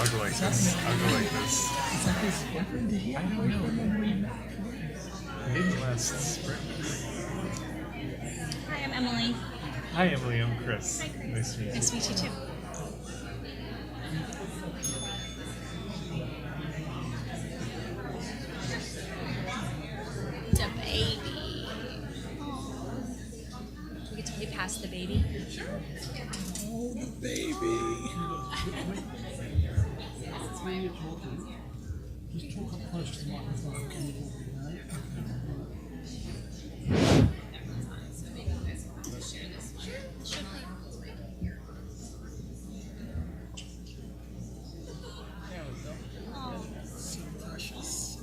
I'll go like this. I'll go like this. Is that his boyfriend? Did he have a boyfriend when we met? Maybe last spring. Hi, I'm Emily. Hi, Emily. I'm Chris. Hi, Chris. Nice to meet you. Nice to meet you too. The baby. We get to play past the baby. Sure. Oh, the baby. Just talk up close to the microphone. Can you talk So precious.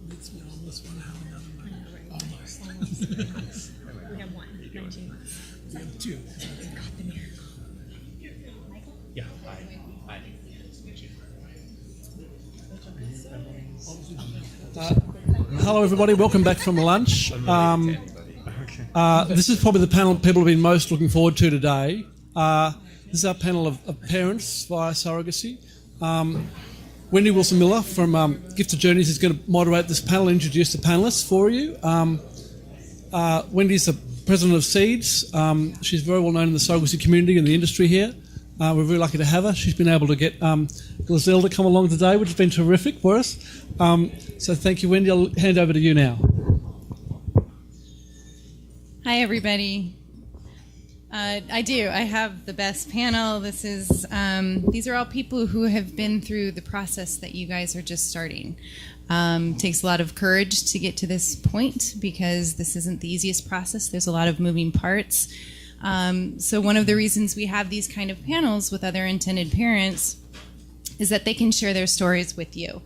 Makes me almost want to have another one. Almost. We have one. 19 months. We have two. Yeah. Hi. Nice to meet you. Hello, everybody. Welcome back from lunch. Okay. This is probably the panel people have been most looking forward to today. This is our panel of parents via surrogacy. Wendy Wilson-Miller from Gifted Journeys is going to moderate this panel and introduce the panelists for you. Wendy's the president of Seeds. She's very well known in the surrogacy community and the industry here. We're very lucky to have her. She's been able to get Gazelle to come along today, which has been terrific for us. So thank you, Wendy. I'll hand over to you now. Hi, everybody. I do. I have the best panel. These are all people who have been through the process that you guys are just starting. Takes a lot of courage to get to this point because this isn't the easiest process. There's a lot of moving parts. So one of the reasons we have these kind of panels with other intended parents is that they can share their stories with you.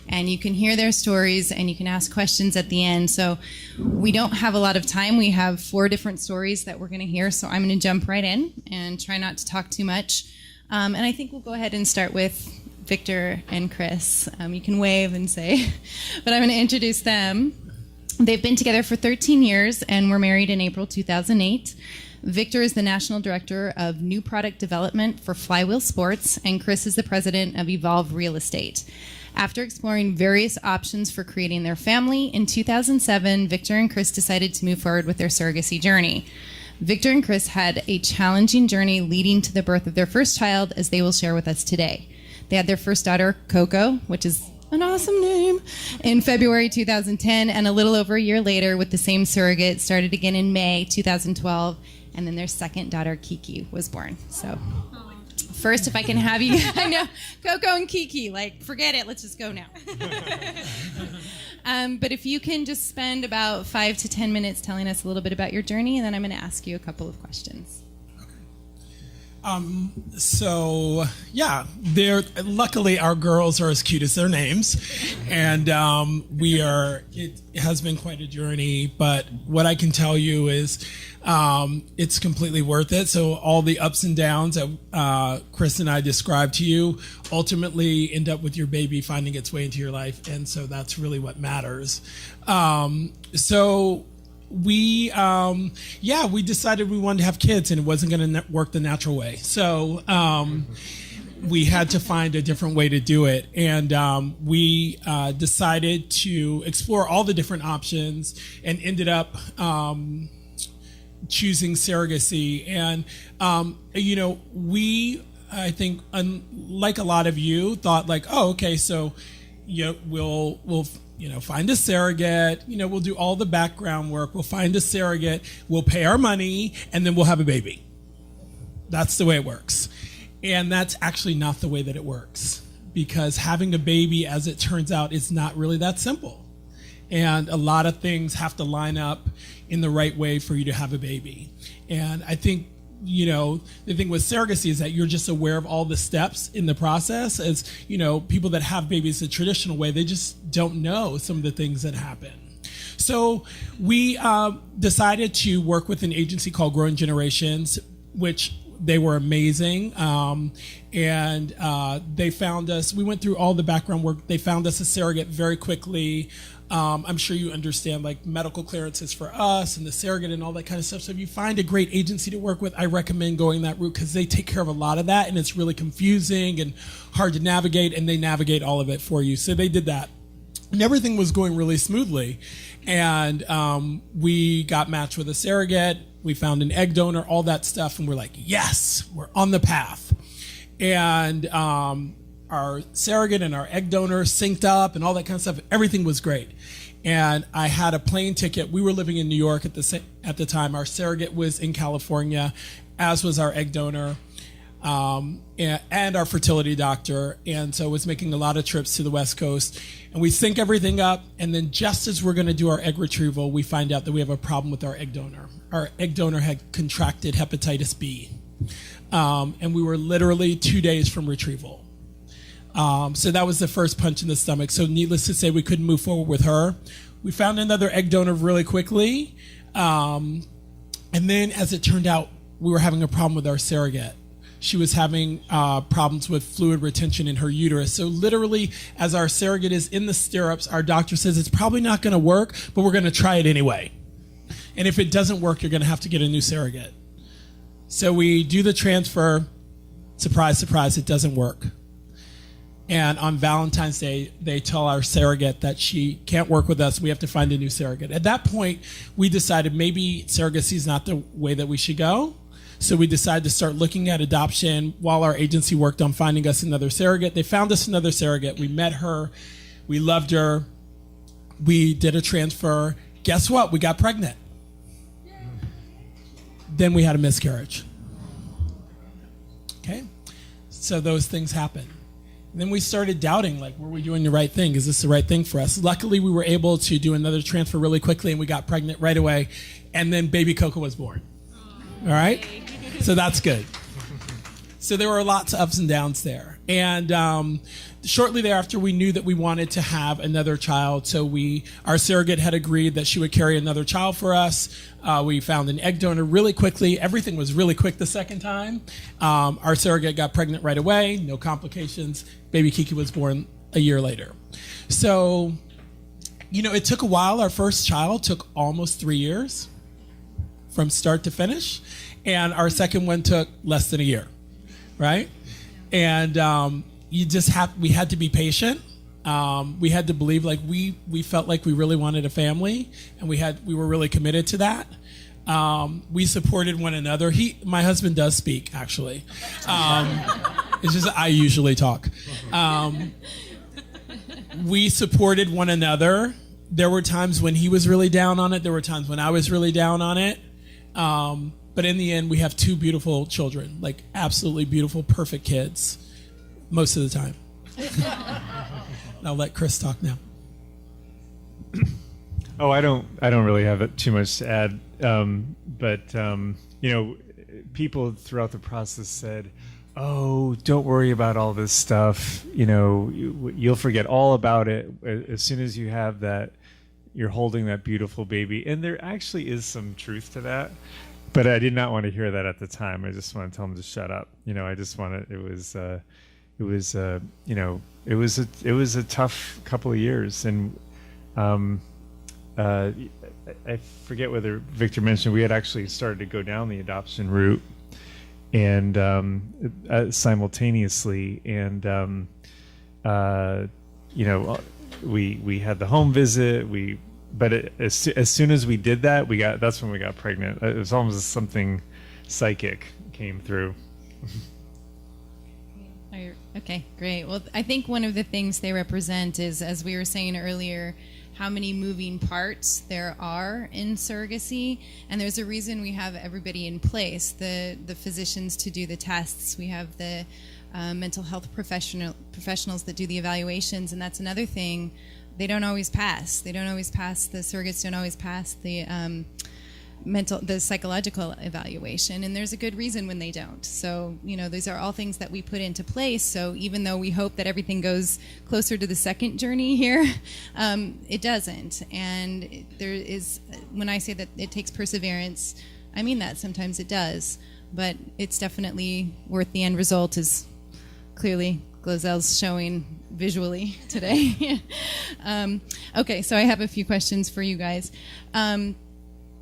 And you can hear their stories and you can ask questions at the end. So we don't have a lot of time. We have 4 different stories that we're going to hear. So I'm going to jump right in and try not to talk too much. And I think we'll go ahead and start with Victor and Chris. You can wave and say, but I'm going to introduce them. They've been together for 13 years and were married in April 2008. Victor is the National Director of New Product Development for Flywheel Sports, and Chris is the President of Evolve Real Estate. After exploring various options for creating their family, in 2007, Victor and Chris decided to move forward with their surrogacy journey. Victor and Chris had a challenging journey leading to the birth of their first child, as they will share with us today. They had their first daughter, Coco, which is an awesome name, in February 2010, and a little over a year later, with the same surrogate, started again in May 2012, and then their second daughter, Kiki, was born. So first, if I can have you, I know, Coco and Kiki, like, forget it, let's just go now. But if you can just spend about 5 to 10 minutes telling us a little bit about your journey, and then I'm going to ask you a couple of questions. So yeah, luckily our girls are as cute as their names, and it has been quite a journey, but what I can tell you is it's completely worth it. So all the ups and downs that Chris and I described to you ultimately end up with your baby finding its way into your life, and so that's really what matters. We decided we wanted to have kids, and it wasn't going to work the natural way. So we had to find a different way to do it, and we decided to explore all the different options and ended up choosing surrogacy. And I think, unlike a lot of you, thought like, oh, okay, so we'll find a surrogate, we'll do all the background work, we'll find a surrogate, we'll pay our money, and then we'll have a baby. That's the way it works. And that's actually not the way that it works, because having a baby, as it turns out, is not really that simple. And a lot of things have to line up in the right way for you to have a baby. And I think the thing with surrogacy is that you're just aware of all the steps in the process. As people that have babies the traditional way, they just don't know some of the things that happen. So we decided to work with an agency called Growing Generations, which they were amazing. And they found us, we went through all the background work. They found us a surrogate very quickly. I'm sure you understand like medical clearances for us and the surrogate and all that kind of stuff. So if you find a great agency to work with, I recommend going that route because they take care of a lot of that, and it's really confusing and hard to navigate, and they navigate all of it for you. So they did that. And everything was going really smoothly. And we got matched with a surrogate. We found an egg donor, all that stuff. And we're like, yes, we're on the path. And our surrogate and our egg donor synced up and all that kind of stuff. Everything was great. And I had a plane ticket. We were living in New York at the time. Our surrogate was in California, as was our egg donor. And our fertility doctor, and so was making a lot of trips to the West Coast. And we sync everything up, and then just as we're going to do our egg retrieval, we find out that we have a problem with our egg donor. Our egg donor had contracted hepatitis B, and we were literally 2 days from retrieval. So that was the first punch in the stomach. So needless to say, we couldn't move forward with her. We found another egg donor really quickly, and then as it turned out, we were having a problem with our surrogate. She was having problems with fluid retention in her uterus. So literally, as our surrogate is in the stirrups, our doctor says it's probably not going to work, but we're going to try it anyway. And if it doesn't work, you're going to have to get a new surrogate. So we do the transfer. Surprise, surprise, it doesn't work. And on Valentine's Day, they tell our surrogate that she can't work with us. We have to find a new surrogate. At that point, we decided maybe surrogacy is not the way that we should go. So we decided to start looking at adoption while our agency worked on finding us another surrogate. They found us another surrogate. We met her. We loved her. We did a transfer. Guess what? We got pregnant. Then we had a miscarriage. Okay? So those things happen. And then we started doubting, like, were we doing the right thing? Is this the right thing for us? Luckily, we were able to do another transfer really quickly, and we got pregnant right away. And then baby Coco was born. All right? So that's good. So there were lots of ups and downs there. And shortly thereafter, we knew that we wanted to have another child. So our surrogate had agreed that she would carry another child for us. We found an egg donor really quickly. Everything was really quick the second time. Our surrogate got pregnant right away, no complications. Baby Kiki was born a year later. So, it took a while. Our first child took almost 3 years from start to finish. And our second one took less than a year, right? And we had to be patient. We had to believe, like we felt like we really wanted a family, and we were really committed to that. We supported one another. My husband does speak, actually. It's just I usually talk. We supported one another. There were times when he was really down on it. There were times when I was really down on it. But in the end, we have 2 beautiful children, like absolutely beautiful, perfect kids, most of the time. And I'll let Chris talk now. Oh, I don't really have too much to add. But people throughout the process said, "Oh, don't worry about all this stuff. You'll forget all about it as soon as you have that. You're holding that beautiful baby." And there actually is some truth to that. But I did not want to hear that at the time. I just wanted to tell them to shut up. I just wanted. It was a tough couple of years, and I forget whether Victor mentioned we had actually started to go down the adoption route, and simultaneously, and we had the home visit. But as soon as we did that, that's when we got pregnant. It was almost something psychic came through. Okay, great. Well, I think one of the things they represent is, as we were saying earlier, how many moving parts there are in surrogacy. And there's a reason we have everybody in place, the physicians to do the tests. We have the mental health professionals that do the evaluations. And that's another thing. They don't always pass. The surrogates don't always pass the psychological evaluation, and there's a good reason when they don't. So these are all things that we put into place. So even though we hope that everything goes closer to the second journey here, it doesn't. And there is, when I say that it takes perseverance, I mean that. Sometimes it does, but it's definitely worth the end result is clearly Glozel's showing visually today. Okay, so I have a few questions for you guys.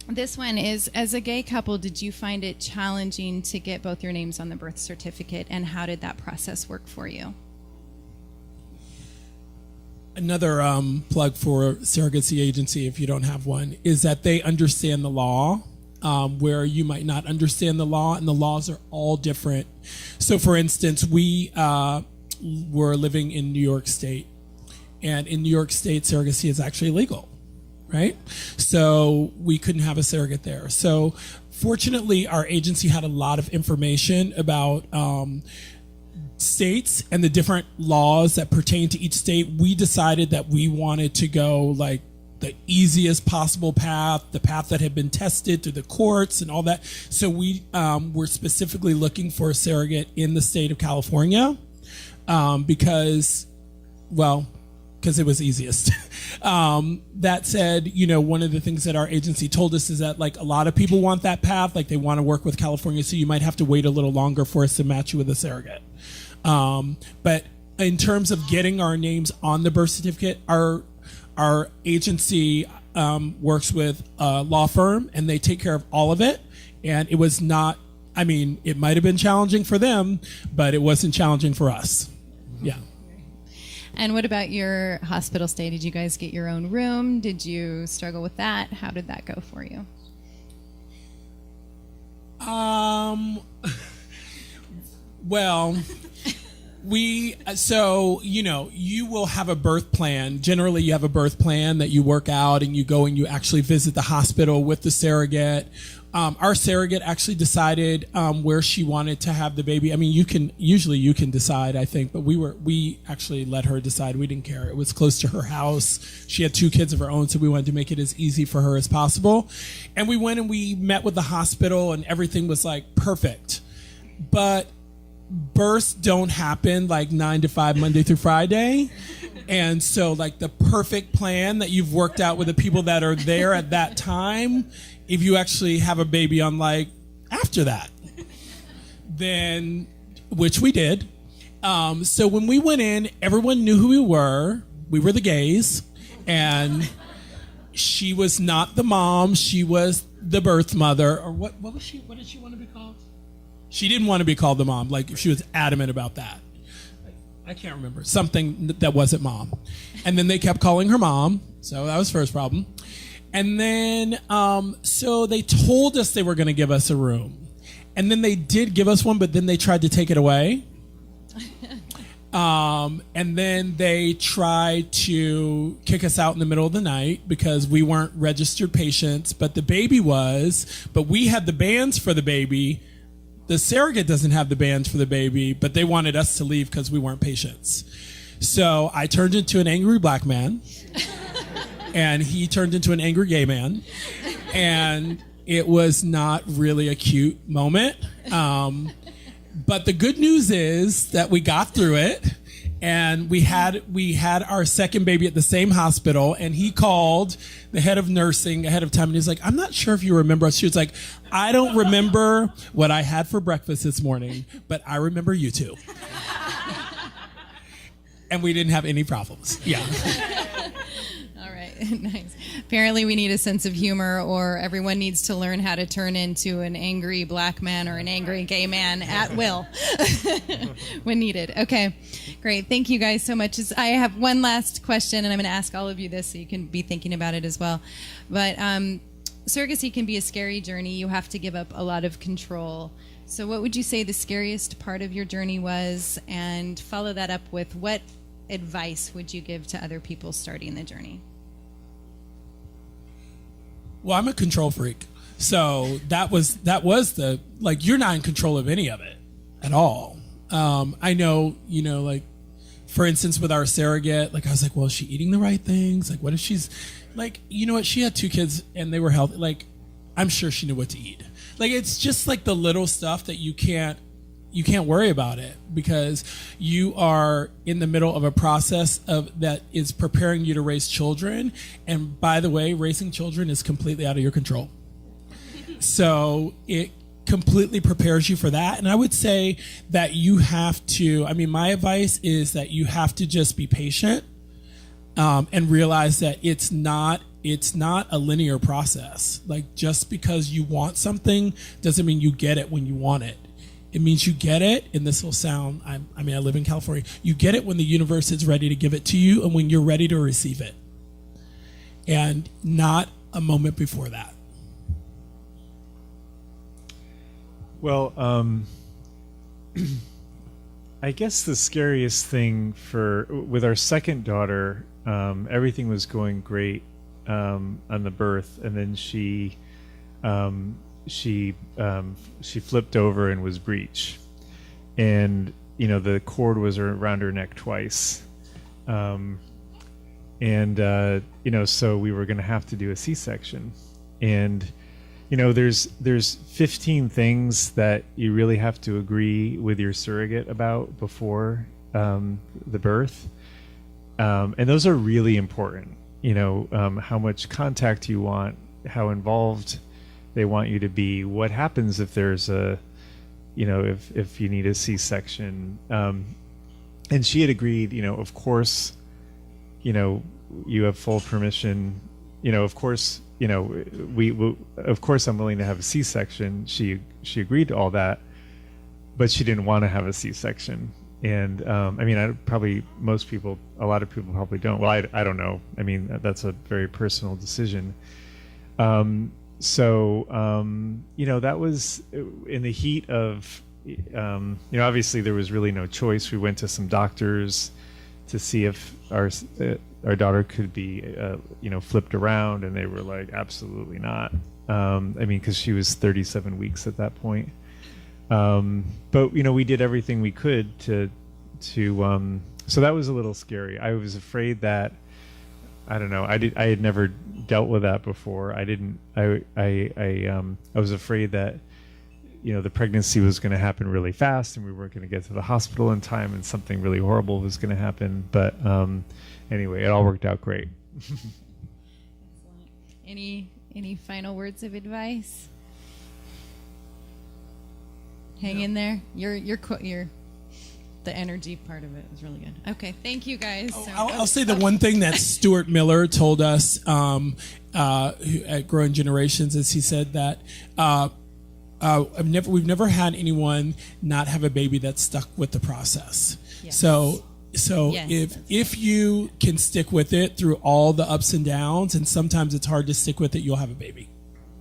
This one is, as a gay couple, did you find it challenging to get both your names on the birth certificate, and how did that process work for you? Another plug for surrogacy agency, if you don't have one, is that they understand the law, where you might not understand the law, and the laws are all different. So, for instance, we were living in New York State, and in New York State, surrogacy is actually legal, right? So we couldn't have a surrogate there. So fortunately, our agency had a lot of information about states and the different laws that pertain to each state. We decided that we wanted to go like the easiest possible path, the path that had been tested through the courts and all that. So we were specifically looking for a surrogate in the state of California because it was easiest. That said, one of the things that our agency told us is that like a lot of people want that path, like they want to work with California, so you might have to wait a little longer for us to match you with a surrogate. But in terms of getting our names on the birth certificate, our agency works with a law firm, and they take care of all of it. And it was not, it might have been challenging for them, but it wasn't challenging for us. Yeah. And what about your hospital stay? Did you guys get your own room? Did you struggle with that? How did that go for you? Well, you will have a birth plan. Generally, you have a birth plan that you work out, and you go and you actually visit the hospital with the surrogate. Our surrogate actually decided where she wanted to have the baby. You can decide, I think, but we actually let her decide. We didn't care. It was close to her house. She had 2 kids of her own, so we wanted to make it as easy for her as possible. And we went and we met with the hospital, and everything was like perfect. But births don't happen like 9 to 5 Monday through Friday. And so like the perfect plan that you've worked out with the people that are there at that time, if you actually have a baby on like after that, then, which we did. So when we went in, everyone knew who we were. We were the gays, and she was not the mom. She was the birth mother, or what was she? What did she want to be called? She didn't want to be called the mom. Like she was adamant about that. I can't remember. Something that wasn't mom. And then they kept calling her mom. So that was first problem. And then, so they told us they were going to give us a room. And then they did give us one, but then they tried to take it away. And then they tried to kick us out in the middle of the night because we weren't registered patients, but the baby was. But we had the bands for the baby. The surrogate doesn't have the bands for the baby, but they wanted us to leave because we weren't patients. So I turned into an angry black man. And he turned into an angry gay man. And it was not really a cute moment. But the good news is that we got through it. And we had our second baby at the same hospital. And he called the head of nursing ahead of time. And he's like, I'm not sure if you remember us. She was like, I don't remember what I had for breakfast this morning, but I remember you two. And we didn't have any problems. Yeah. Nice. Apparently we need a sense of humor, or everyone needs to learn how to turn into an angry black man or an angry gay man at will when needed. Okay, great. Thank you guys so much. I have one last question, and I'm going to ask all of you this so you can be thinking about it as well. But surrogacy can be a scary journey. You have to give up a lot of control. So what would you say the scariest part of your journey was? And follow that up with, what advice would you give to other people starting the journey? Well, I'm a control freak. So that was the, like, you're not in control of any of it at all. I know, like, for instance, with our surrogate, like, I was like, well, is she eating the right things? Like, what if she's, like, you know what? She had 2 kids and they were healthy. Like, I'm sure she knew what to eat. Like, it's just like the little stuff that you can't worry about it because you are in the middle of a process that is preparing you to raise children. And by the way, raising children is completely out of your control. So completely prepares you for that. And I would say that you have to, my advice is that you have to just be patient, and realize that it's not a linear process. Like, just because you want something doesn't mean you get it when you want it. It means you get it, and this will sound, I live in California. You get it when the universe is ready to give it to you and when you're ready to receive it. And not a moment before that. Well, I guess the scariest thing with our second daughter, everything was going great on the birth, and then she flipped over and was breech, and the cord was around her neck twice, so we were going to have to do a C-section, and there's 15 things that you really have to agree with your surrogate about before the birth, and those are really important. How much contact you want, how involved they want you to be, what happens if there's if you need a C-section, and she had agreed. Of course, you have full permission. Of course, of course I'm willing to have a C-section. She agreed to all that, but she didn't want to have a C-section. And a lot of people probably don't. Well, I don't know. That's a very personal decision. That was in the heat of, obviously there was really no choice. We went to some doctors to see if our daughter could be, flipped around, and they were like, absolutely not. Because she was 37 weeks at that point. But we did everything we could to so that was a little scary. I was afraid that, I don't know, I had never dealt with that before. I was afraid that the pregnancy was going to happen really fast, and we weren't going to get to the hospital in time, and something really horrible was going to happen. But anyway, it all worked out great. Any final words of advice? Hang in there. You're the energy part of it was really good. Okay, thank you guys. I'll say the one thing that Stuart Miller told us at Growing Generations is he said that we've never had anyone not have a baby that's stuck with the process. Yes. So yes, if you can stick with it through all the ups and downs, and sometimes it's hard to stick with it, you'll have a baby.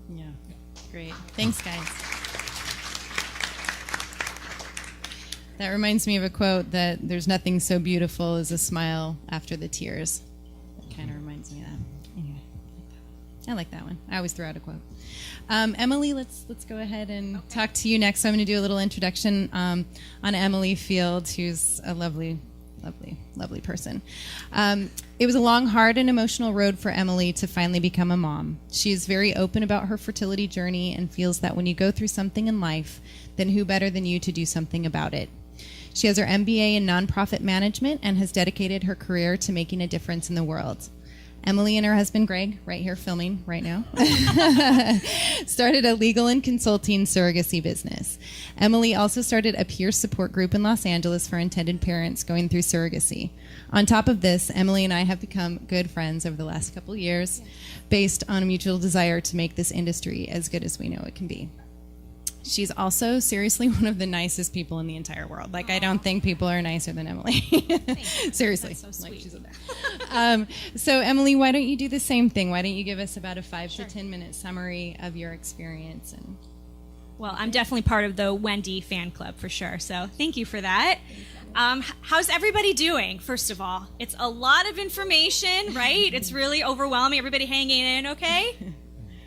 Yeah, great. Thanks, guys. That reminds me of a quote that there's nothing so beautiful as a smile after the tears. That kind of reminds me of that. Anyway, I like that one. I always throw out a quote. Emily, let's go ahead and talk to you next. So I'm going to do a little introduction on Emily Field, who's a lovely, lovely, lovely person. It was a long, hard, and emotional road for Emily to finally become a mom. She is very open about her fertility journey and feels that when you go through something in life, then who better than you to do something about it? She has her MBA in nonprofit management and has dedicated her career to making a difference in the world. Emily and her husband, Greg, right here filming right now, started a legal and consulting surrogacy business. Emily also started a peer support group in Los Angeles for intended parents going through surrogacy. On top of this, Emily and I have become good friends over the last couple years based on a mutual desire to make this industry as good as we know it can be. She's also seriously one of the nicest people in the entire world. Like, I don't think people are nicer than Emily. Seriously. That's so sweet. So Emily, why don't you do the same thing? Why don't you give us about a 5 to 10 minute summary of your experience? Well, I'm definitely part of the Wendy fan club for sure. So thank you for that. How's everybody doing, first of all? It's a lot of information, right? It's really overwhelming. Everybody hanging in okay?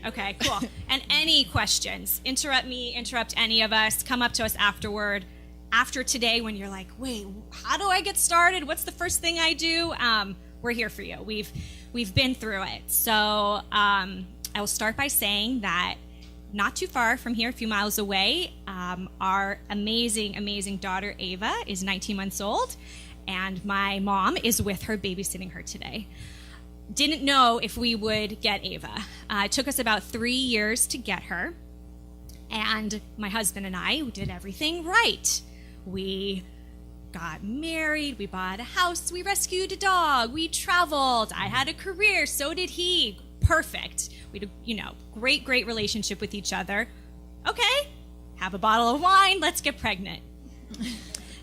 Okay, cool. And any questions, interrupt me, interrupt any of us, come up to us after today when you're like, wait, how do I get started? What's the first thing I do? We're here for you. We've been through it. So I will start by saying that not too far from here, a few miles away, our amazing, amazing daughter, Ava, is 19 months old, and my mom is with her, babysitting her today. Didn't know if we would get Ava. It took us about 3 years to get her. And my husband and I did everything right. We got married, we bought a house, we rescued a dog, we traveled, I had a career, so did he. Perfect. We had a, great relationship with each other. Okay, have a bottle of wine, let's get pregnant.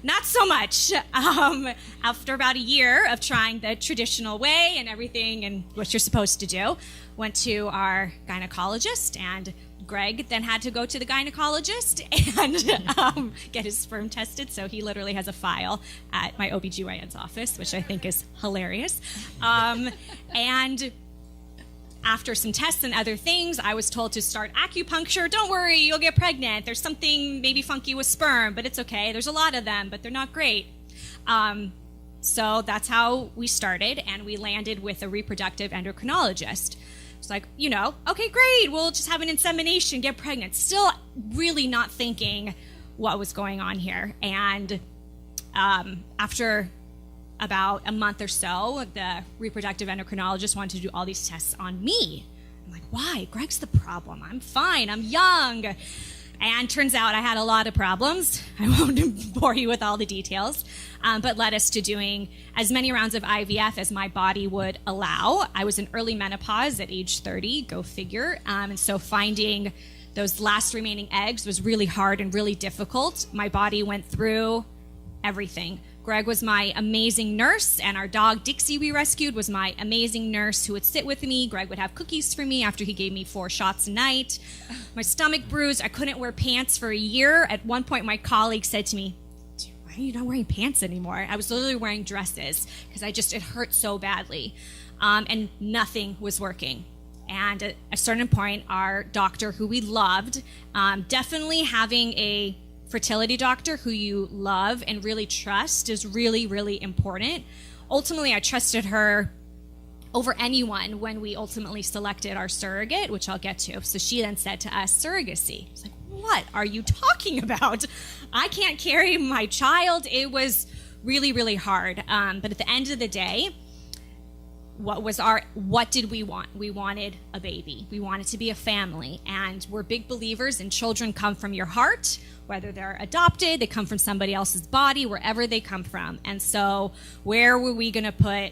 Not so much. After about a year of trying the traditional way and everything and what you're supposed to do, went to our gynecologist, and Greg then had to go to the gynecologist and get his sperm tested. So he literally has a file at my OBGYN's office, which I think is hilarious. And after some tests and other things, I was told to start acupuncture. Don't worry, you'll get pregnant. There's something maybe funky with sperm, but it's okay. There's a lot of them, but they're not great. So that's how we started, and we landed with a reproductive endocrinologist. It's like, okay, great. We'll just have an insemination, get pregnant. Still really not thinking what was going on here. And after about a month or so, the reproductive endocrinologist wanted to do all these tests on me. I'm like, why? Greg's the problem. I'm fine. I'm young. And turns out I had a lot of problems. I won't bore you with all the details, but led us to doing as many rounds of IVF as my body would allow. I was in early menopause at age 30, go figure. And so finding those last remaining eggs was really hard and really difficult. My body went through everything. Greg was my amazing nurse, and our dog Dixie we rescued was my amazing nurse who would sit with me. Greg would have cookies for me after he gave me 4 shots a night. My stomach bruised. I couldn't wear pants for a year. At one point, my colleague said to me, why are you not wearing pants anymore? I was literally wearing dresses because it hurt so badly. And nothing was working. And at a certain point, our doctor, who we loved, definitely having a fertility doctor who you love and really trust is really, really important. Ultimately, I trusted her over anyone when we ultimately selected our surrogate, which I'll get to. So she then said to us, surrogacy. I was like, what are you talking about? I can't carry my child. It was really, really hard. But at the end of the day, what did we want? We wanted a baby. We wanted to be a family. And we're big believers in children come from your heart, whether they're adopted, they come from somebody else's body, wherever they come from. And so where were we going to put,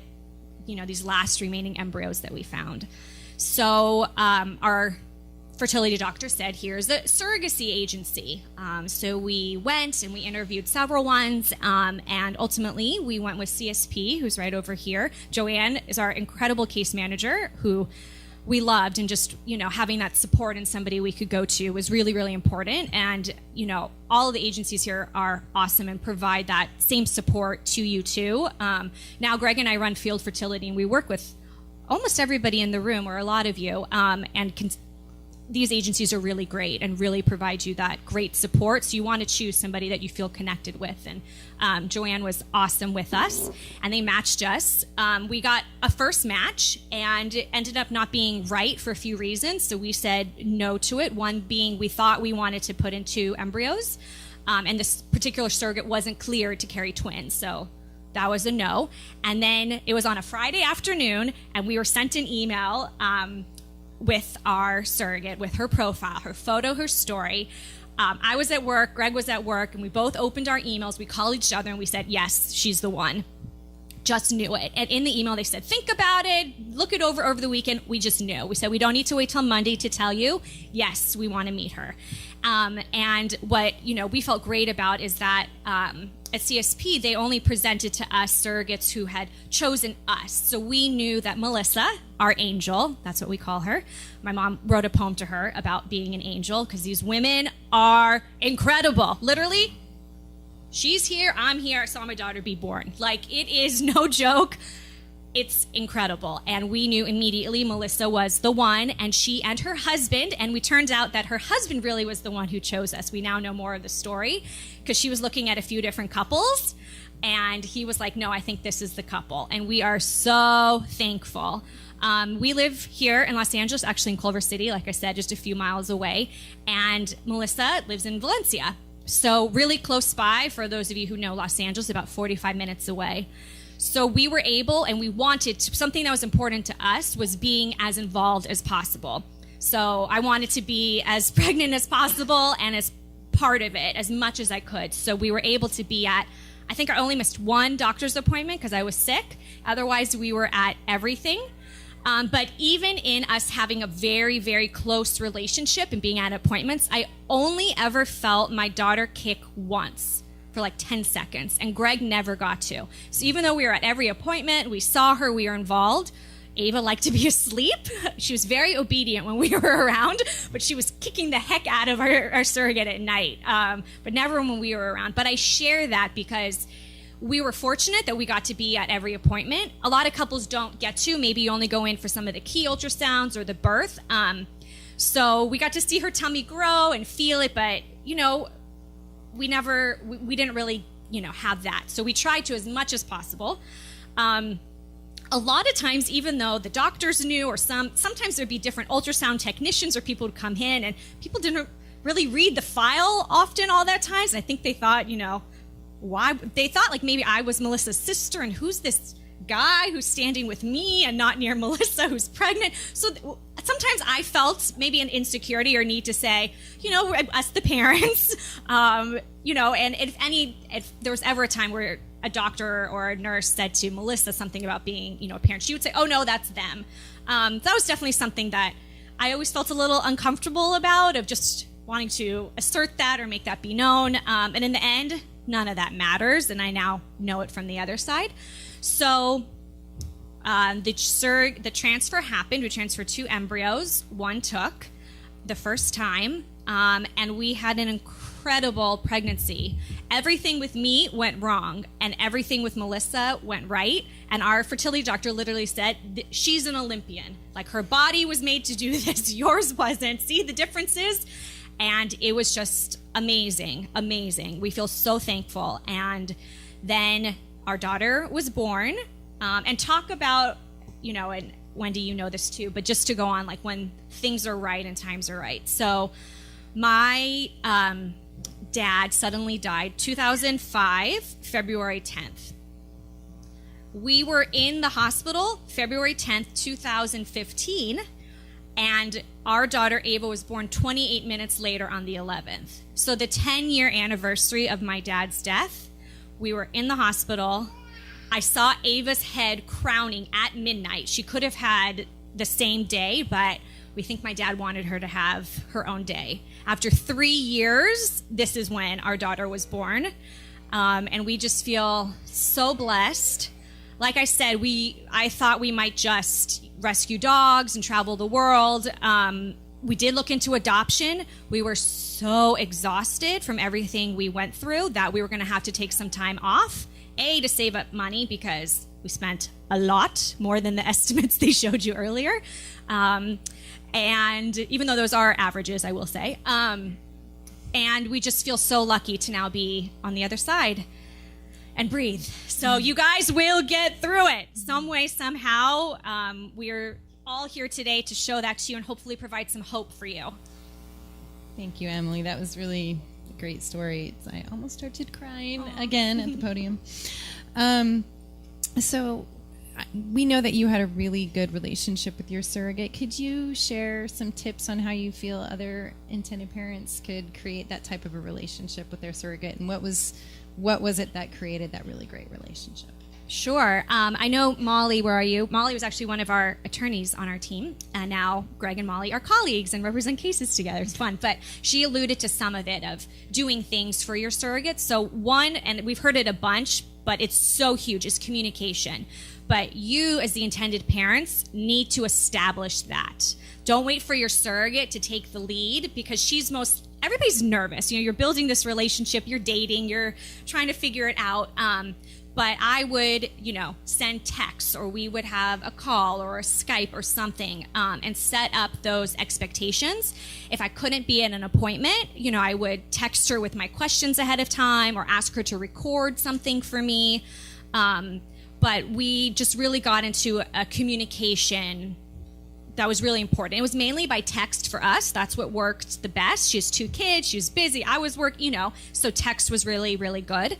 these last remaining embryos that we found? So our fertility doctor said, here's a surrogacy agency. So we went and we interviewed several ones, and ultimately we went with CSP, who's right over here. Joanne is our incredible case manager who we loved, and just, having that support and somebody we could go to was really, really important. And, all of the agencies here are awesome and provide that same support to you too. Now Greg and I run Field Fertility, and we work with almost everybody in the room, or a lot of you, these agencies are really great and really provide you that great support. So you want to choose somebody that you feel connected with. And Joanne was awesome with us, and they matched us. We got a first match, and it ended up not being right for a few reasons. So we said no to it. One being we thought we wanted to put in 2 embryos, and this particular surrogate wasn't cleared to carry twins. So that was a no. And then it was on a Friday afternoon, and we were sent an email with our surrogate, with her profile, her photo, her story. I was at work, Greg was at work, and we both opened our emails. We called each other and we said, yes, she's the one. Just knew it. And in the email they said, think about it, look it over the weekend. We just knew. We said, we don't need to wait till Monday to tell you. Yes, we want to meet her. And what we felt great about is that at CSP, they only presented to us surrogates who had chosen us. So we knew that Melissa, our angel, that's what we call her. My mom wrote a poem to her about being an angel, because these women are incredible. Literally, she's here, I'm here, I saw my daughter be born. Like, it is no joke. It's incredible. And we knew immediately Melissa was the one, and she and her husband, and we turned out that her husband really was the one who chose us. We now know more of the story, because she was looking at a few different couples, and he was like, no, I think this is the couple. And we are so thankful. We live here in Los Angeles, actually in Culver City, like I said, just a few miles away. And Melissa lives in Valencia. So really close by, for those of you who know Los Angeles, about 45 minutes away. So we were able, and we wanted to, something that was important to us was being as involved as possible. So I wanted to be as pregnant as possible and as part of it as much as I could. So we were able to be at, I think I only missed one doctor's appointment because I was sick. Otherwise, we were at everything. But even in us having a very, very close relationship and being at appointments, I only ever felt my daughter kick once for like 10 seconds, and Greg never got to. So even though we were at every appointment, we saw her, we were involved, Ava liked to be asleep. She was very obedient when we were around, but she was kicking the heck out of our surrogate at night, but never when we were around. But I share that because we were fortunate that we got to be at every appointment. A lot of couples don't get to. Maybe you only go in for some of the key ultrasounds or the birth. So we got to see her tummy grow and feel it, but, you know, we didn't really, you know, have that. So we tried to as much as possible. A lot of times, even though the doctors knew, or sometimes there'd be different ultrasound technicians or people would come in, and people didn't really read the file often all that times. I think they thought, you know, why? They thought like maybe I was Melissa's sister, and who's this guy who's standing with me and not near Melissa who's pregnant? So sometimes I felt maybe an insecurity or need to say, you know, us the parents, you know, and if there was ever a time where a doctor or a nurse said to Melissa something about being, you know, a parent, she would say, oh no, that's them. That was definitely something that I always felt a little uncomfortable about, of just wanting to assert that or make that be known. And in the end, none of that matters, and I now know it from the other side. So the transfer happened. We transferred 2 embryos. One took the first time, and we had an incredible pregnancy. Everything with me went wrong, and everything with Melissa went right. And our fertility doctor literally said, she's an Olympian. Like, her body was made to do this. Yours wasn't. See the differences? And it was just amazing, amazing. We feel so thankful. And then our daughter was born. And talk about, you know, and Wendy, you know this too, but just to go on, like when things are right and times are right. So my dad suddenly died 2005, February 10th. We were in the hospital February 10th, 2015, and our daughter Ava was born 28 minutes later on the 11th. So the 10-year anniversary of my dad's death, we were in the hospital. I saw Ava's head crowning at midnight. She could have had the same day, but we think my dad wanted her to have her own day. After 3 years, this is when our daughter was born. And we just feel so blessed. Like I said, I thought we might just rescue dogs and travel the world. We did look into adoption. We were so exhausted from everything we went through that we were going to have to take some time off. To save up money, because we spent a lot more than the estimates they showed you earlier. And even though those are averages, I will say. And we just feel so lucky to now be on the other side and breathe. So you guys will get through it some way, somehow. We're all here today to show that to you and hopefully provide some hope for you. Thank you, Emily. That was really great story. I almost started crying again at the podium. So we know that you had a really good relationship with your surrogate. Could you share some tips on how you feel other intended parents could create that type of a relationship with their surrogate, and what was it that created that really great relationship? Sure. I know Molly, where are you? Molly was actually one of our attorneys on our team, and now Greg and Molly are colleagues and represent cases together. It's fun. But she alluded to some of it, of doing things for your surrogates. So one, and we've heard it a bunch, but it's so huge, is communication. But you, as the intended parents, need to establish that. Don't wait for your surrogate to take the lead, because everybody's nervous. You know, you're building this relationship, you're dating, you're trying to figure it out. But I would, you know, send texts, or we would have a call or a Skype or something, and set up those expectations. If I couldn't be at an appointment, you know, I would text her with my questions ahead of time, or ask her to record something for me. But we just really got into a communication that was really important. It was mainly by text for us. That's what worked the best. She has 2 kids. She was busy. I was working, you know, so text was really, really good.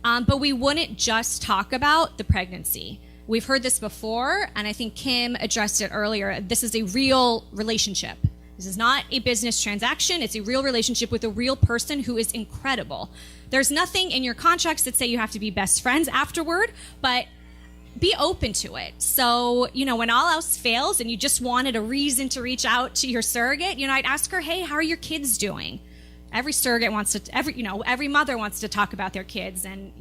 But we wouldn't just talk about the pregnancy. We've heard this before, and I think Kim addressed it earlier. This is a real relationship. This is not a business transaction. It's a real relationship with a real person who is incredible. There's nothing in your contracts that say you have to be best friends afterward, but be open to it. So, when all else fails and you just wanted a reason to reach out to your surrogate, I'd ask her, hey, how are your kids doing? Every surrogate wants to, every mother wants to talk about their kids, and,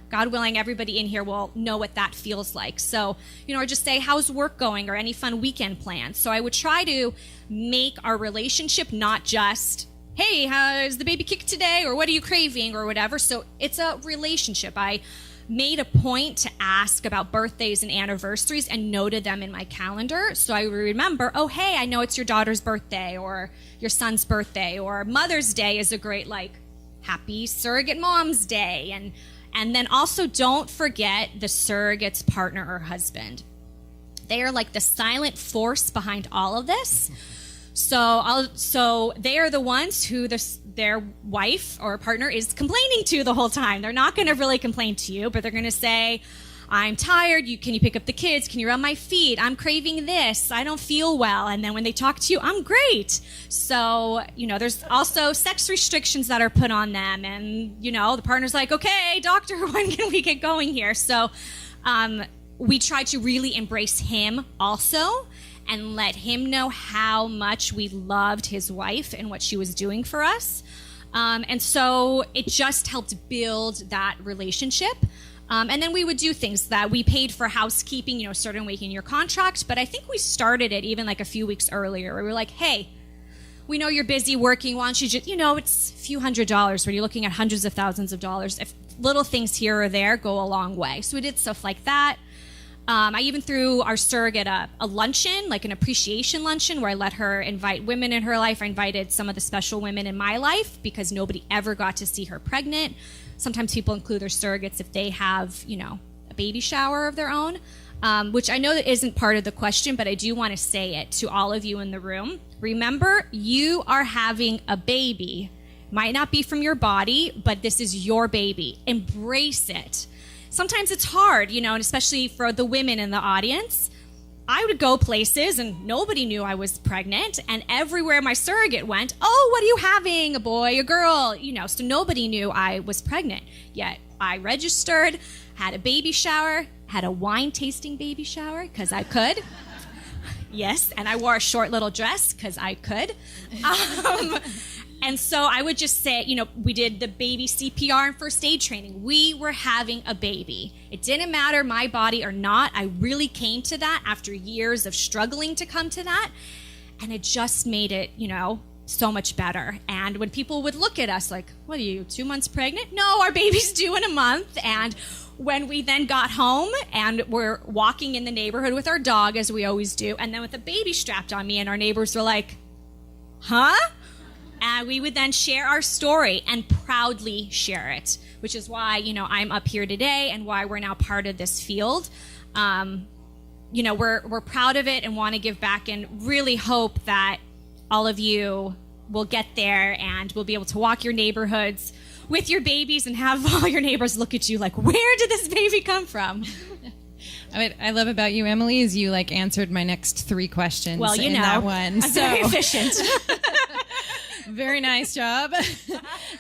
God willing, everybody in here will know what that feels like. So, or just say, how's work going, or any fun weekend plans? So I would try to make our relationship not just, hey, how's the baby kicked today, or what are you craving, or whatever. So it's a relationship. I made a point to ask about birthdays and anniversaries and noted them in my calendar, so I would remember, oh, hey, I know it's your daughter's birthday or your son's birthday, or Mother's Day is a great, happy surrogate mom's day. And then also don't forget the surrogate's partner or husband. They are like the silent force behind all of this. So they are the ones who their wife or partner is complaining to the whole time. They're not going to really complain to you, but they're going to say, I'm tired. Can you pick up the kids? Can you rub my feet? I'm craving this. I don't feel well. And then when they talk to you, I'm great. So, there's also sex restrictions that are put on them. And, the partner's like, okay, doctor, when can we get going here? So we try to really embrace him also, and let him know how much we loved his wife and what she was doing for us. And so it just helped build that relationship. And then we would do things that we paid for housekeeping, a certain week in your contract. But I think we started it even a few weeks earlier. We were like, hey, we know you're busy working. Why don't you just, it's a few $100s when you're looking at hundreds of thousands of dollars. If little things here or there go a long way. So we did stuff like that. I even threw our surrogate a luncheon, an appreciation luncheon, where I let her invite women in her life. I invited some of the special women in my life because nobody ever got to see her pregnant. Sometimes people include their surrogates if they have, a baby shower of their own, which I know that isn't part of the question, but I do want to say it to all of you in the room. Remember, you are having a baby. Might not be from your body, but this is your baby. Embrace it. Sometimes it's hard, and especially for the women in the audience. I would go places and nobody knew I was pregnant, and everywhere my surrogate went, oh, what are you having, a boy, a girl, so nobody knew I was pregnant. Yet I registered, had a baby shower, had a wine tasting baby shower because I could. Yes, and I wore a short little dress because I could. And so I would just say, we did the baby CPR and first aid training. We were having a baby. It didn't matter my body or not. I really came to that after years of struggling to come to that. And it just made it, so much better. And when people would look at us like, what are you, 2 months pregnant? No, our baby's due in a month. And when we then got home and we're walking in the neighborhood with our dog, as we always do, and then with a baby strapped on me, and our neighbors were like, huh? And we would then share our story and proudly share it, which is why, I'm up here today and why we're now part of this field. We're proud of it and want to give back, and really hope that all of you will get there and will be able to walk your neighborhoods with your babies and have all your neighbors look at you like, where did this baby come from? What I love about you, Emily, is you answered my next 3 questions. Well, in that one. I'm very efficient. Very nice job.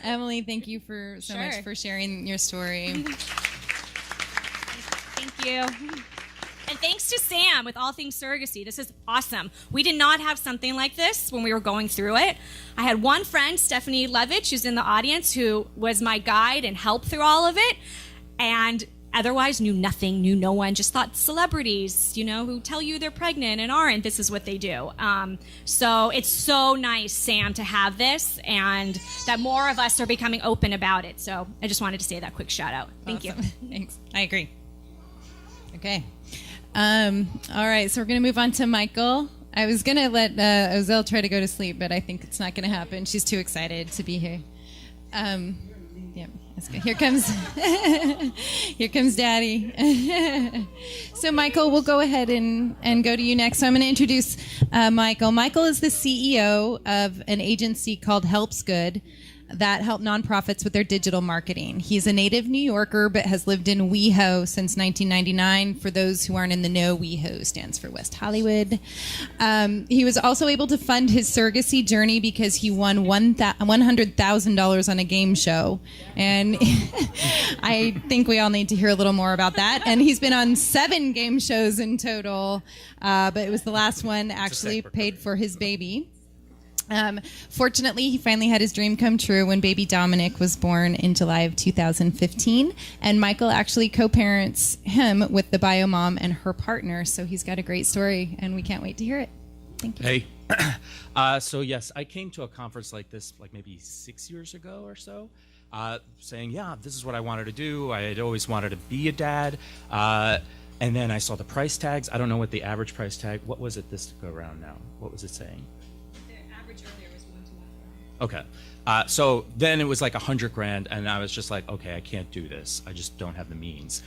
Emily, thank you so Sure. much for sharing your story. Thank you. And thanks to Sam with All Things Surrogacy. This is awesome. We did not have something like this when we were going through it. I had one friend, Stephanie Levitch, who's in the audience, who was my guide and helped through all of it. And otherwise knew nothing, knew no one, just thought celebrities, who tell you they're pregnant and aren't, this is what they do. So it's so nice, Sam, to have this, and that more of us are becoming open about it. So I just wanted to say that quick shout out. Thank you. Thanks. I agree. Okay. All right, so we're going to move on to Michael. I was going to let Ozell try to go to sleep, but I think it's not going to happen. She's too excited to be here. Yep. That's good. Here comes Daddy. So Michael, we'll go ahead and go to you next. So I'm going to introduce Michael. Michael is the CEO of an agency called Helps Good. that help nonprofits with their digital marketing. He's a native New Yorker, but has lived in WeHo since 1999. For those who aren't in the know, WeHo stands for West Hollywood. He was also able to fund his surrogacy journey because he won $100,000 on a game show. And I think we all need to hear a little more about that. And he's been on 7 game shows in total, but it was the last one actually paid for his baby. Fortunately, he finally had his dream come true when baby Dominic was born in July of 2015. And Michael actually co-parents him with the bio mom and her partner. So he's got a great story, and we can't wait to hear it. Thank you. Hey. So yes, I came to a conference like this like maybe 6 years ago or so, saying, yeah, this is what I wanted to do. I had always wanted to be a dad. And then I saw the price tags. I don't know what the average price tag, what was it this go around now? What was it saying? Okay. So then it was like $100,000, and I was just like, okay, I can't do this. I just don't have the means.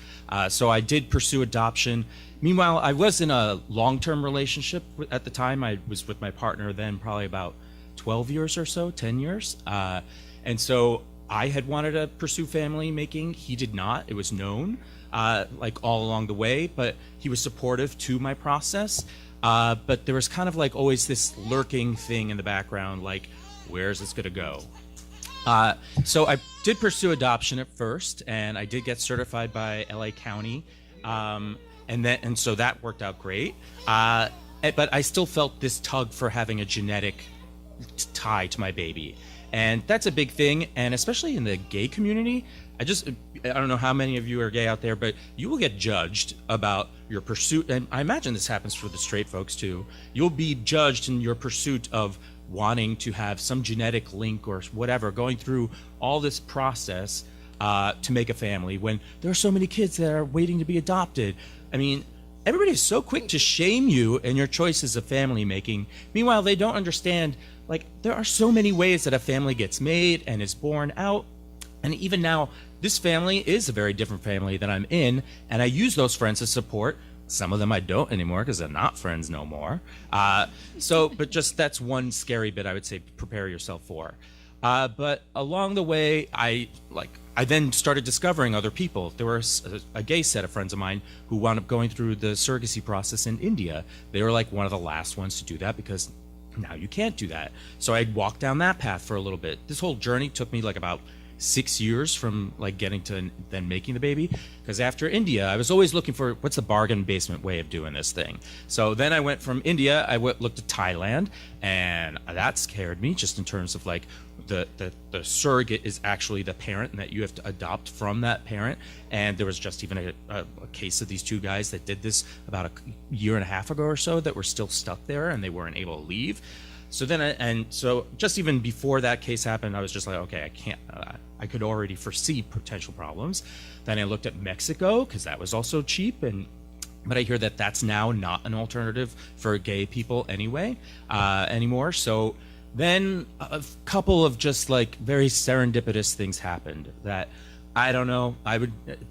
So I did pursue adoption. Meanwhile, I was in a long-term relationship at the time. I was with my partner then probably about 12 years or so, 10 years. And so I had wanted to pursue family making. He did not. It was known, like all along the way, but he was supportive to my process. But there was kind of like always this lurking thing in the background, like, where is this going to go? So I did pursue adoption at first, and I did get certified by LA County, and so that worked out great. But I still felt this tug for having a genetic tie to my baby, and that's a big thing. And especially in the gay community, I don't know how many of you are gay out there, but you will get judged about your pursuit, and I imagine this happens for the straight folks too. You'll be judged in your pursuit of wanting to have some genetic link or whatever, going through all this process to make a family when there are so many kids that are waiting to be adopted. I mean, everybody is so quick to shame you and your choices of family making. Meanwhile, they don't understand, like, there are so many ways that a family gets made and is born out. And even now, this family is a very different family that I'm in, and I use those friends as support. Some of them I don't anymore because they're not friends no more. But just that's one scary bit I would say prepare yourself for. But along the way, I then started discovering other people. There was a gay set of friends of mine who wound up going through the surrogacy process in India. They were like one of the last ones to do that because now you can't do that. So I walked down that path for a little bit. This whole journey took me like about 6 years from like getting to then making the baby, because after India I was always looking for what's the bargain basement way of doing this thing. So then I went from India, looked at Thailand, and that scared me just in terms of like the surrogate is actually the parent and that you have to adopt from that parent. And there was just even a case of these 2 guys that did this about a year and a half ago or so that were still stuck there and they weren't able to leave. So then, so just even before that case happened, I was just like, okay, I can't, I could already foresee potential problems. Then I looked at Mexico because that was also cheap, but I hear that that's now not an alternative for gay people anyway, anymore. So then a couple of just like very serendipitous things happened that I don't know.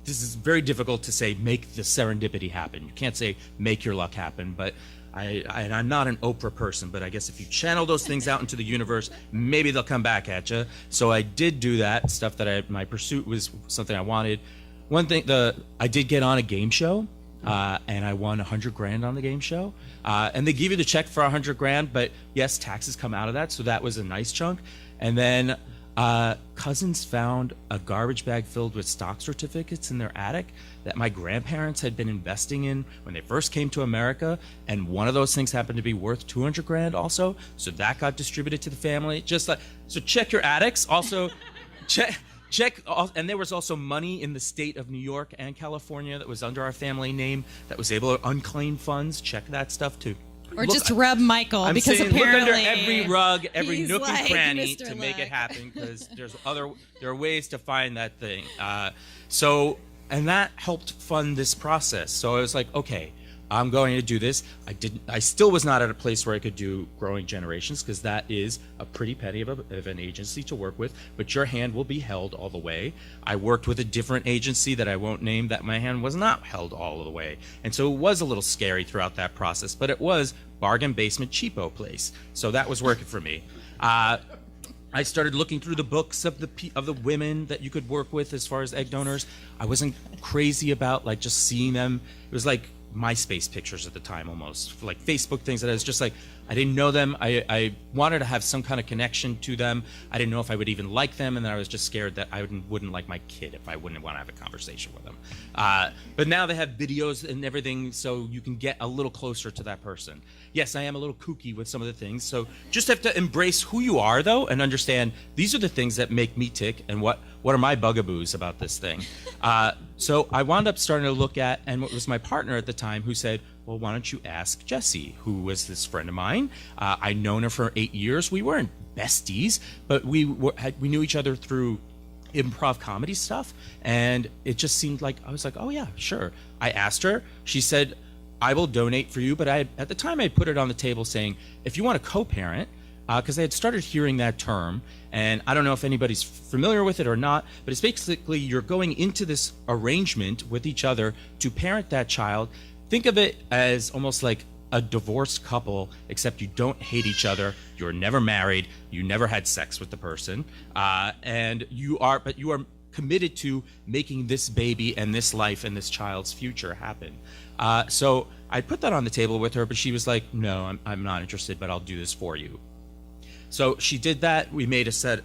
This is very difficult to say, make the serendipity happen. You can't say make your luck happen, but I'm not an Oprah person, but I guess if you channel those things out into the universe, maybe they'll come back at you. So I did do that stuff my pursuit was something I wanted. One thing, I did get on a game show, and I won $100,000 on the game show. And they give you the check for $100,000, but yes, taxes come out of that. So that was a nice chunk. And then cousins found a garbage bag filled with stock certificates in their attic that my grandparents had been investing in when they first came to America, and one of those things happened to be worth $200,000 also. So that got distributed to the family. So check your attics. Also, check. And there was also money in the state of New York and California that was under our family name that was able to unclaim funds. Check that stuff too. Or just rub Michael, I'm because saying, apparently look under every rug, every nook like and cranny Mr. to make Luck. it happen, because there are ways to find that thing. And that helped fund this process. So I was like, okay, I'm going to do this. I still was not at a place where I could do Growing Generations, because that is a pretty penny of an agency to work with, but your hand will be held all the way. I worked with a different agency that I won't name that my hand was not held all the way. And so it was a little scary throughout that process, but it was bargain basement cheapo place. So that was working for me. I started looking through the books of the women that you could work with as far as egg donors. I wasn't crazy about like just seeing them. It was like MySpace pictures at the time, almost like Facebook things that I was just like, I didn't know them. I wanted to have some kind of connection to them. I didn't know if I would even like them, and then I was just scared that I wouldn't like my kid if I wouldn't want to have a conversation with them. But now they have videos and everything, so you can get a little closer to that person. Yes, I am a little kooky with some of the things, so just have to embrace who you are, though, and understand these are the things that make me tick, and what are my bugaboos about this thing. So I wound up starting to look at, and it was my partner at the time who said, well, why don't you ask Jessie, who was this friend of mine. I'd known her for 8 years. We weren't besties, but we knew each other through improv comedy stuff, and it just seemed like, I was like, oh yeah, sure. I asked her. She said, I will donate for you, but at the time I had put it on the table saying, if you want to co-parent, because I had started hearing that term, and I don't know if anybody's familiar with it or not, but it's basically you're going into this arrangement with each other to parent that child. Think of it as almost like a divorced couple, except you don't hate each other, you're never married, you never had sex with the person, and you are committed to making this baby and this life and this child's future happen. So I put that on the table with her, but she was like, no, I'm not interested, but I'll do this for you. So she did that. We made a set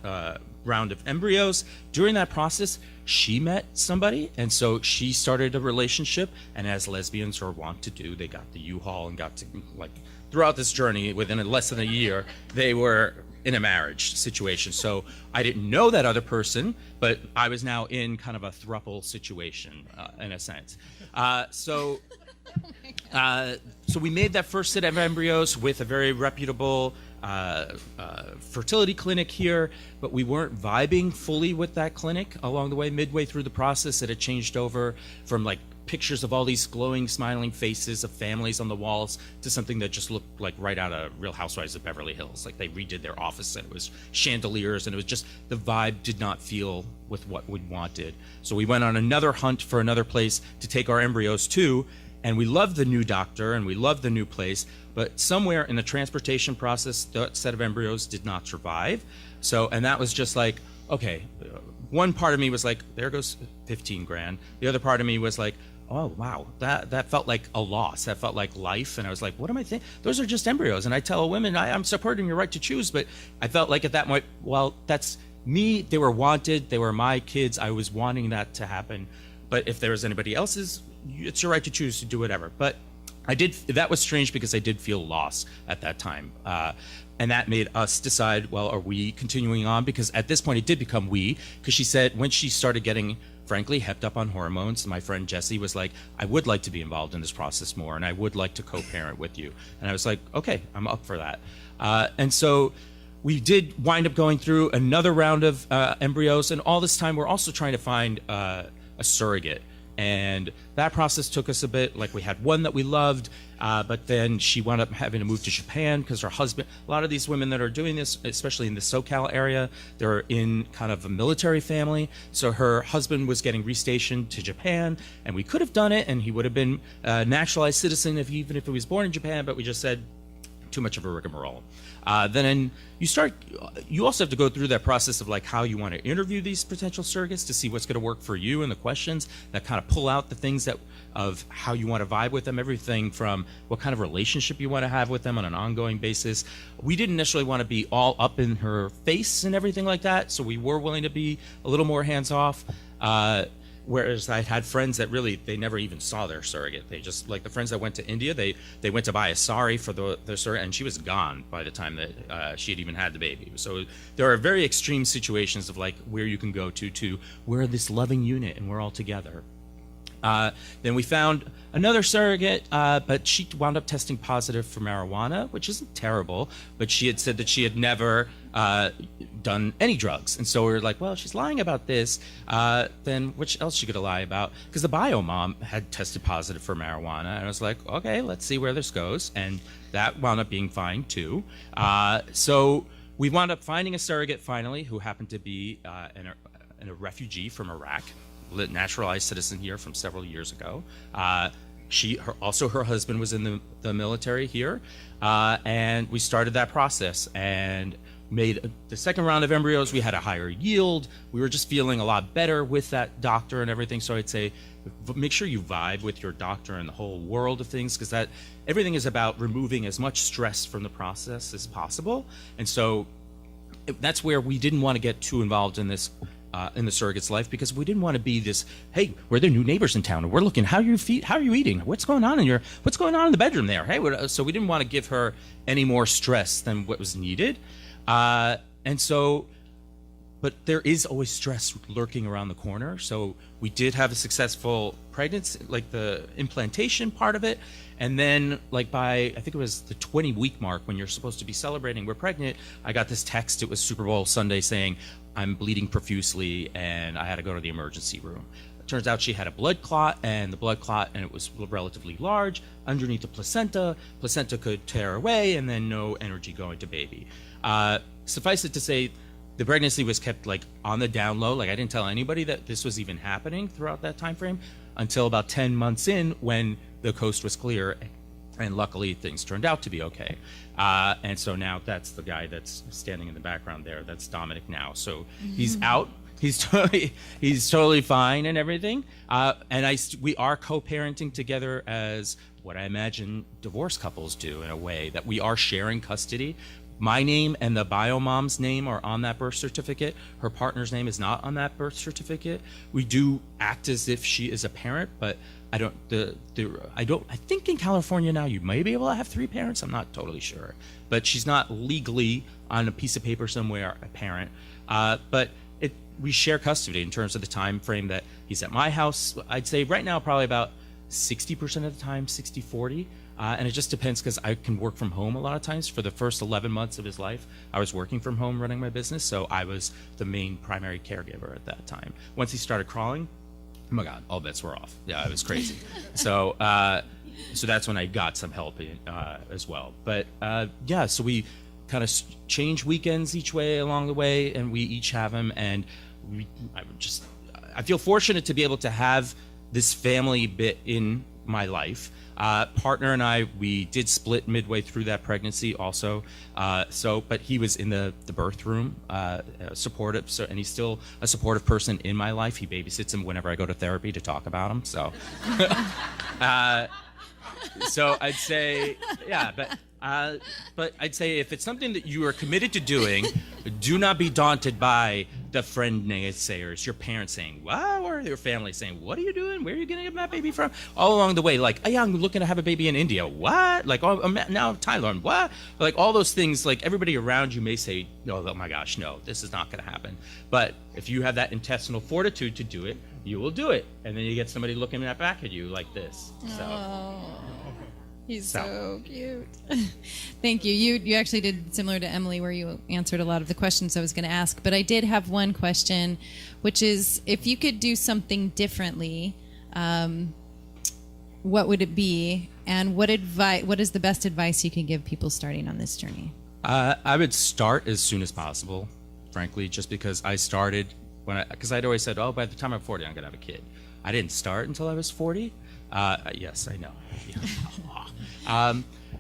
round of embryos. During that process, she met somebody, and so she started a relationship. And as lesbians are wont to do, they got the U-Haul and got to, like, throughout this journey, within less than a year, they were in a marriage situation. So I didn't know that other person, but I was now in kind of a throuple situation, in a sense. So we made that first set of embryos with a very reputable fertility clinic here, but we weren't vibing fully with that clinic along the way. Midway through the process, it had changed over from like pictures of all these glowing, smiling faces of families on the walls to something that just looked like right out of Real Housewives of Beverly Hills. Like they redid their office, and it was chandeliers, and it was just, the vibe did not feel with what we wanted. So we went on another hunt for another place to take our embryos to, and we loved the new doctor and we loved the new place, but somewhere in the transportation process, that set of embryos did not survive. So, and that was just like, okay, one part of me was like, there goes 15 grand. The other part of me was like, oh, wow, that felt like a loss. That felt like life. And I was like, what am I thinking? Those are just embryos. And I tell women, I'm supporting your right to choose. But I felt like at that point, well, that's me. They were wanted. They were my kids. I was wanting that to happen. But if there was anybody else's, it's your right to choose to do whatever. But that was strange because I did feel loss at that time. And that made us decide, well, are we continuing on? Because at this point it did become we, because she said when she started getting, frankly, hepped up on hormones, my friend Jessie was like, I would like to be involved in this process more, and I would like to co-parent with you. And I was like, okay, I'm up for that. And so we did wind up going through another round of embryos, and all this time we're also trying to find a surrogate. And that process took us a bit. Like, we had one that we loved, but then she wound up having to move to Japan because her husband, a lot of these women that are doing this, especially in the SoCal area, they're in kind of a military family. So her husband was getting restationed to Japan, and we could have done it, and he would have been a naturalized citizen even if he was born in Japan, but we just said, too much of a rigmarole. Then you also have to go through that process of like how you want to interview these potential surrogates to see what's going to work for you and the questions that kind of pull out the things that of how you want to vibe with them, everything from what kind of relationship you want to have with them on an ongoing basis. We didn't necessarily want to be all up in her face and everything like that, so we were willing to be a little more hands-off. Whereas I had friends that really, they never even saw their surrogate. They just, like the friends that went to India, they went to buy a sari for their surrogate, and she was gone by the time that she had even had the baby. So there are very extreme situations of like where you can go to we're this loving unit and we're all together. Then we found another surrogate, but she wound up testing positive for marijuana, which isn't terrible, but she had said that she had never done any drugs. And so we were like, well, she's lying about this, then which else she could lie about? Because the bio mom had tested positive for marijuana, and I was like, okay, let's see where this goes. And that wound up being fine too. So we wound up finding a surrogate finally who happened to be a refugee from Iraq, naturalized citizen here from several years ago. Her husband was in the military here, and we started that process. And made the second round of embryos. We had a higher yield. We were just feeling a lot better with that doctor and everything. So I'd say make sure you vibe with your doctor and the whole world of things, because that everything is about removing as much stress from the process as possible. And so that's where we didn't want to get too involved in this in the surrogate's life, because we didn't want to be this, hey, we're their new neighbors in town and we're looking, how are you eating, what's going on in the bedroom there, hey, so we didn't want to give her any more stress than what was needed. And so, but there is always stress lurking around the corner. So we did have a successful pregnancy, like the implantation part of it. And then like by, I think it was the 20-week mark when you're supposed to be celebrating we're pregnant, I got this text, it was Super Bowl Sunday, saying I'm bleeding profusely and I had to go to the emergency room. It turns out she had a blood clot, and the blood clot, and it was relatively large underneath the placenta. Placenta could tear away and then no energy going to baby. Suffice it to say, the pregnancy was kept like on the down low. Like I didn't tell anybody that this was even happening throughout that time frame until about 10 months in, when the coast was clear, and luckily things turned out to be okay. And so now that's the guy that's standing in the background there. That's Dominic now. So he's out. He's totally fine and everything. And we are co-parenting together as what I imagine divorced couples do, in a way that we are sharing custody. My name and the bio mom's name are on that birth certificate. Her partner's name is not on that birth certificate. We do act as if she is a parent, but I think in California now you may be able to have 3 parents. I'm not totally sure, but she's not legally on a piece of paper somewhere a parent. But we share custody in terms of the time frame that he's at my house. I'd say right now probably about 60% of the time, 60-40. And it just depends, because I can work from home a lot of times. For the first 11 months of his life, I was working from home running my business, so I was the main primary caregiver at that time. Once he started crawling, oh my God, all bets were off. Yeah, it was crazy. So that's when I got some help as well. But yeah, so we kind of change weekends each way along the way, and we each have him. And I feel fortunate to be able to have this family bit in my life. Partner and I, we did split midway through that pregnancy also. But he was in the birth room, supportive. So, and he's still a supportive person in my life. He babysits him whenever I go to therapy to talk about him. So, so I'd say, yeah, but I'd say if it's something that you are committed to doing, do not be daunted by the friend naysayers, your parents saying, what? Or your family saying, what are you doing? Where are you getting that baby from? All along the way, like, oh yeah, I'm looking to have a baby in India. What? Like, oh, now Thailand. What? Like all those things, like everybody around you may say, oh my gosh, no, this is not going to happen. But if you have that intestinal fortitude to do it, you will do it. And then you get somebody looking back at you like this. So. Oh. He's so cute. Thank you. You actually did similar to Emily, where you answered a lot of the questions I was going to ask. But I did have one question, which is, if you could do something differently, what would it be? And what is the best advice you can give people starting on this journey? I would start as soon as possible, frankly, just because I started because I'd always said, oh, by the time I'm 40, I'm going to have a kid. I didn't start until I was 40. Yes, I know.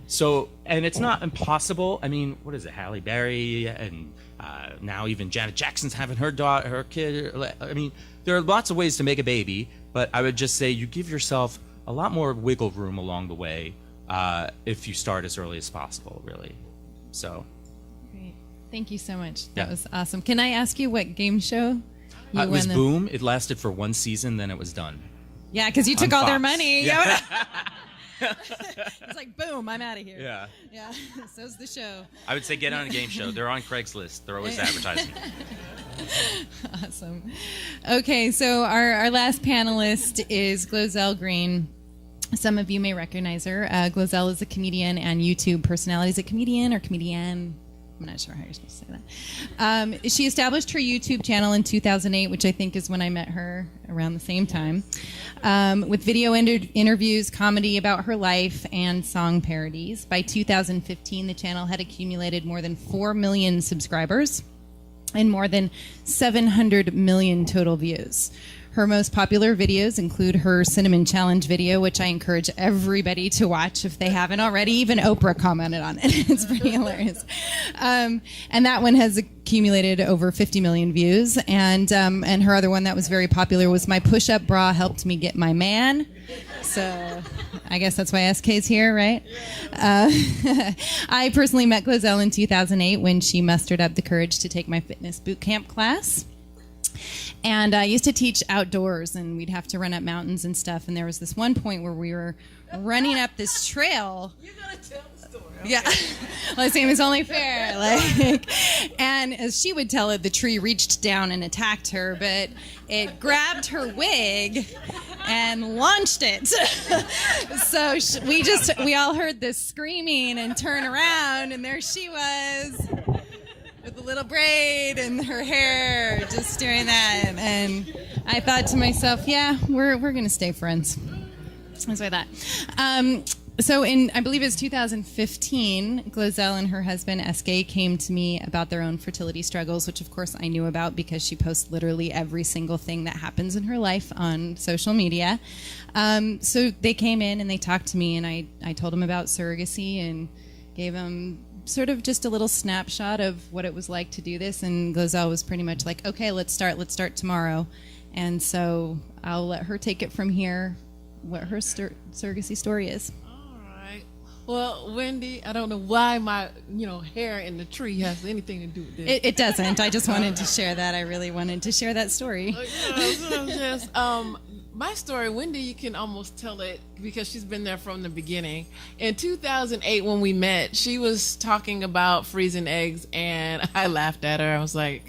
So, and it's not impossible. I mean, what is it? Halle Berry and now even Janet Jackson's having her kid. I mean, there are lots of ways to make a baby, but I would just say you give yourself a lot more wiggle room along the way if you start as early as possible, really. So. Great. Thank you so much. Yeah. That was awesome. Can I ask you what game show you It was won? Boom. It lasted for 1 season, then it was done. Yeah, because you took On all their Fox. money. Yeah. It's like, boom, I'm out of here. Yeah. Yeah, so's the show. I would say get on a game show. They're on Craigslist. They're always advertising. Awesome. Okay, so our last panelist is Glozell Green. Some of you may recognize her. Glozell is a comedian and YouTube personality. Is it comedian or comedian? I'm not sure how you're supposed to say that. She established her YouTube channel in 2008, which I think is when I met her, around the same time, with video interviews, comedy about her life, and song parodies. By 2015, the channel had accumulated more than 4 million subscribers and more than 700 million total views. Her most popular videos include her Cinnamon Challenge video, which I encourage everybody to watch if they haven't already. Even Oprah commented on it. It's pretty hilarious. And that one has accumulated over 50 million views. And her other one that was very popular was My Push-Up Bra Helped Me Get My Man. So I guess that's why SK's here, right? I personally met Glozell in 2008 when she mustered up the courage to take my fitness boot camp class. And I used to teach outdoors, and we'd have to run up mountains and stuff. And there was this one point where we were running up this trail. You're gonna tell the story. Okay. Yeah, well, it seems only fair. Like, and as she would tell it, the tree reached down and attacked her, but it grabbed her wig and launched it. So we all heard this screaming and turn around, and there she was, with a little braid and her hair, just doing that. And I thought to myself, yeah, we're going to stay friends. That's what I thought. So in, I believe it's 2015, Glozell and her husband, SK, came to me about their own fertility struggles, which of course I knew about because she posts literally every single thing that happens in her life on social media. So they came in and they talked to me, and I told them about surrogacy and gave them sort of just a little snapshot of what it was like to do this. And Glozell was pretty much like, okay, let's start tomorrow. And so I'll let her take it from here, what her surrogacy story is. Well, Wendy, I don't know why my, hair in the tree has anything to do with this. It doesn't. I just wanted to share that. I really wanted to share that story. My story, Wendy, you can almost tell it because she's been there from the beginning. In 2008, when we met, she was talking about freezing eggs, and I laughed at her. I was like,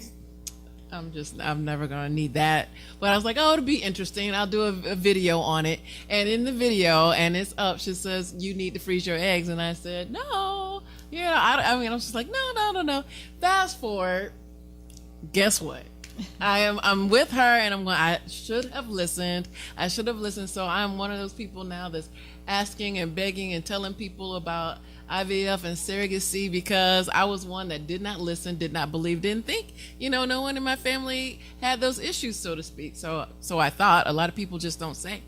I'm never gonna need that. But I was like, oh, it'll be interesting. I'll do a video on it. And in the video, and it's up, she says, you need to freeze your eggs. And I said, no. I was just like, no. Fast forward, guess what? I'm with her, and I should have listened. So I'm one of those people now that's asking and begging and telling people about IVF and surrogacy, because I was one that did not listen, did not believe, didn't think, no one in my family had those issues, so to speak. So I thought. A lot of people just don't say.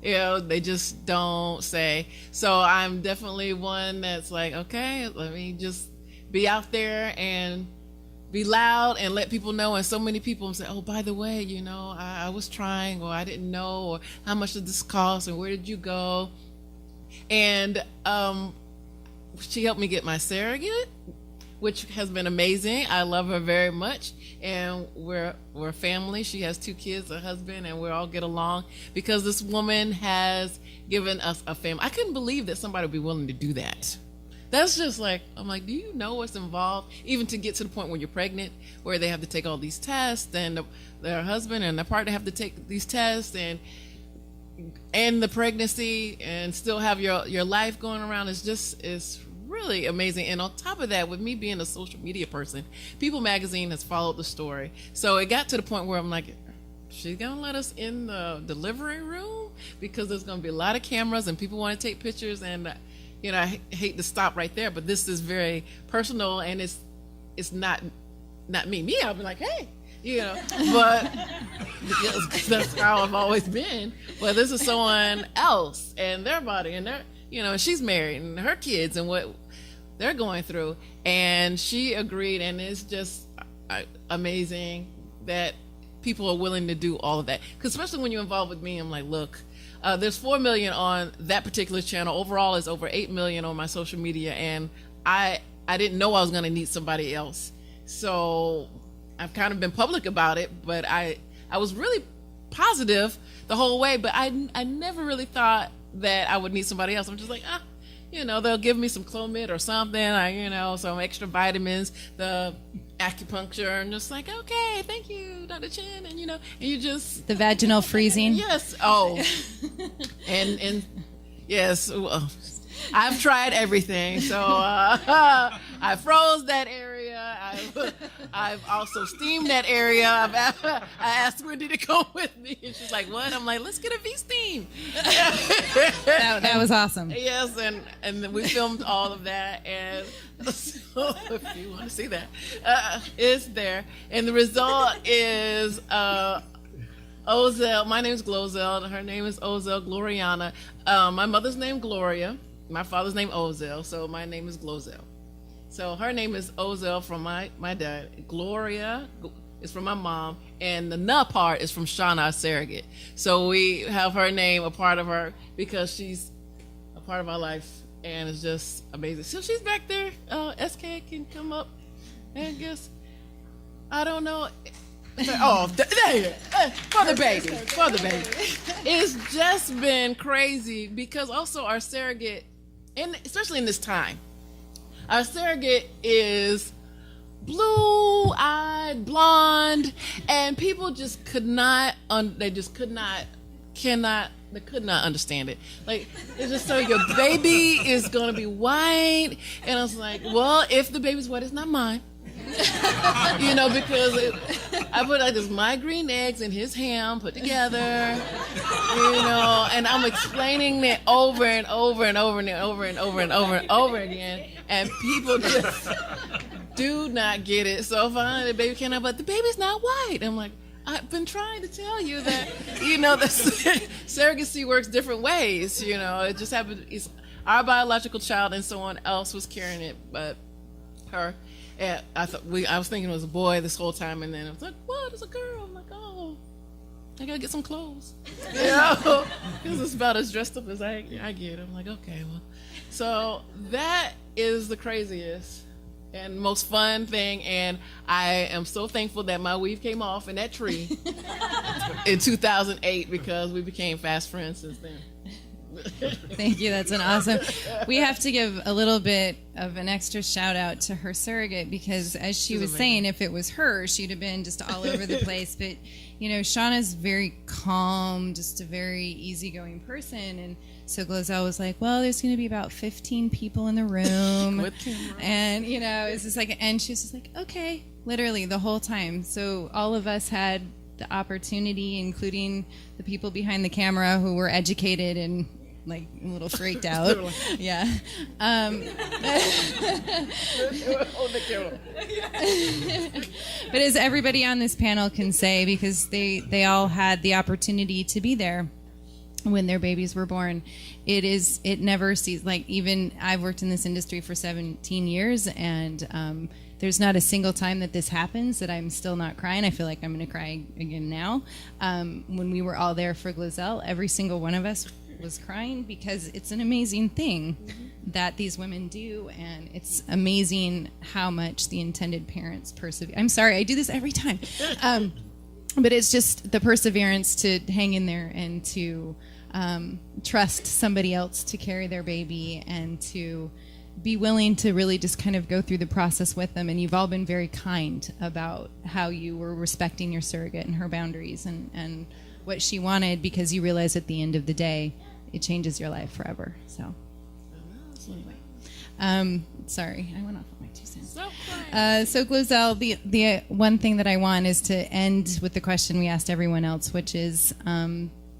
They just don't say. So I'm definitely one that's like, okay, let me just be out there and be loud and let people know. And so many people say, oh, by the way, I was trying, or I didn't know, or how much did this cost, and where did you go? And she helped me get my surrogate, which has been amazing. I love her very much, and we're family. She has 2 kids, a husband, and we all get along because this woman has given us a family. I couldn't believe that somebody would be willing to do that. That's just like, I'm like, do you know what's involved? Even to get to the point where you're pregnant, where they have to take all these tests, and their husband and their partner have to take these tests, and the pregnancy, and still have your life going around. It's really amazing. And on top of that, with me being a social media person, People Magazine has followed the story. So it got to the point where I'm like, she's gonna let us in the delivery room, because there's gonna be a lot of cameras and people want to take pictures. And I hate to stop right there, but this is very personal, and it's not me. I'll be like, hey, but because that's how I've always been. But this is someone else and their body, and their, and she's married, and her kids, and what they're going through. And she agreed, and it's just amazing that people are willing to do all of that. Because especially when you're involved with me, I'm like, look, there's 4 million on that particular channel. Overall, it's over 8 million on my social media, and I didn't know I was going to need somebody else. So I've kind of been public about it, but I was really positive the whole way, but I never really thought that I would need somebody else. I'm just like, they'll give me some Clomid or something, some extra vitamins, the acupuncture, and just like, okay, thank you, Dr. Chen, and and you just the vaginal freezing. Yes. Oh, and yes. I've tried everything. So I froze that area. I've also steamed that area. I asked Wendy to come with me, and she's like, "What?" I'm like, "Let's get a V-steam." That was awesome. Yes, and we filmed all of that, and so if you want to see that, it's there. And the result is Ozel. My name is Glozel. Her name is Ozel Gloriana. My mother's name Gloria. My father's name Ozel. So my name is Glozel. So her name is Ozel from my dad. Gloria is from my mom. And the "na" part is from Shauna, our surrogate. So we have her name a part of her because she's a part of our life. And it's just amazing. So she's back there. SK can come up. And I guess, I don't know. Oh, there, for the baby. It's just been crazy because also our surrogate, and especially in this time, our surrogate is blue-eyed, blonde, and people just could not understand it. Like, it's just so your baby is gonna be white, and I was like, well, if the baby's white, it's not mine. Because I put like this my green eggs and his ham put together, and I'm explaining it over and over and over and over and over and over and over again, and people just do not get it. So finally the baby came out, but the baby's not white. I'm like, I've been trying to tell you that, the surrogacy works different ways. It just happened. It's our biological child, and someone else was carrying it, but her. And I was thinking it was a boy this whole time, and then I was like, "What? It's a girl." I'm like, "Oh, I gotta get some clothes," because it's about as dressed up as I get. I'm like, "Okay, well," so that is the craziest and most fun thing, and I am so thankful that my weave came off in that tree in 2008 because we became fast friends since then. Thank you. That's an awesome. We have to give a little bit of an extra shout out to her surrogate because, as she was saying, if it was her, she'd have been just all over the place. But Shauna's very calm, just a very easygoing person, and so Glozel was like, "Well, there's going to be about 15 people in the room," and it's just like, and she was just like, "Okay," literally the whole time. So all of us had the opportunity, including the people behind the camera who were educated and like a little freaked out. Yeah. But as everybody on this panel can say, because they all had the opportunity to be there when their babies were born, it never ceases. Like, even I've worked in this industry for 17 years, and there's not a single time that this happens that I'm still not crying. I feel like I'm going to cry again now. When we were all there for Glozel, every single one of us was crying because it's an amazing thing that these women do, and it's amazing how much the intended parents persevere. I'm sorry, I do this every time. But it's just the perseverance to hang in there and to trust somebody else to carry their baby and to be willing to really just kind of go through the process with them. And you've all been very kind about how you were respecting your surrogate and her boundaries and what she wanted, because you realize at the end of the day, it changes your life forever. So, anyway, sorry, I went off on my 2 cents. So Glozel, the one thing that I want is to end with the question we asked everyone else, which is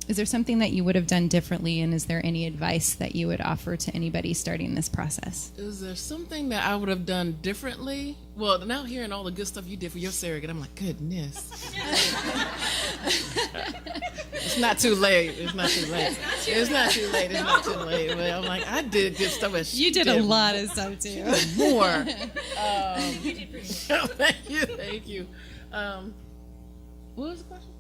there something that you would have done differently, and is there any advice that you would offer to anybody starting this process? Is there something that I would have done differently? Well, now hearing all the good stuff you did for your surrogate, I'm like, goodness. It's not too late. It's not too late. But I'm like, I did good stuff. You did a lot of stuff too. More. Thank you. What was the question?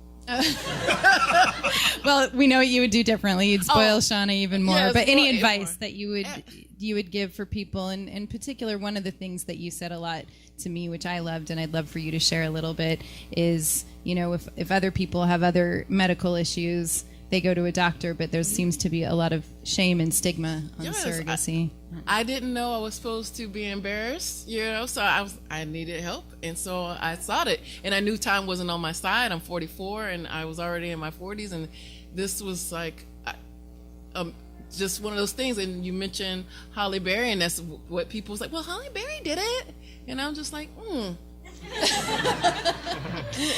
Well, we know what you would do differently. You'd spoil Shauna even more. Yes, but any more, advice more. that you would give for people, and in particular, one of the things that you said a lot to me, which I loved, and I'd love for you to share a little bit, is, if other people have other medical issues, they go to a doctor, but there seems to be a lot of shame and stigma on surrogacy. I didn't know I was supposed to be embarrassed, so I needed help, and so I sought it, and I knew time wasn't on my side. I'm 44, and I was already in my 40s, and this was like just one of those things. And you mentioned Holly Berry, and that's what people was like, well, Holly Berry did it, and I'm just like,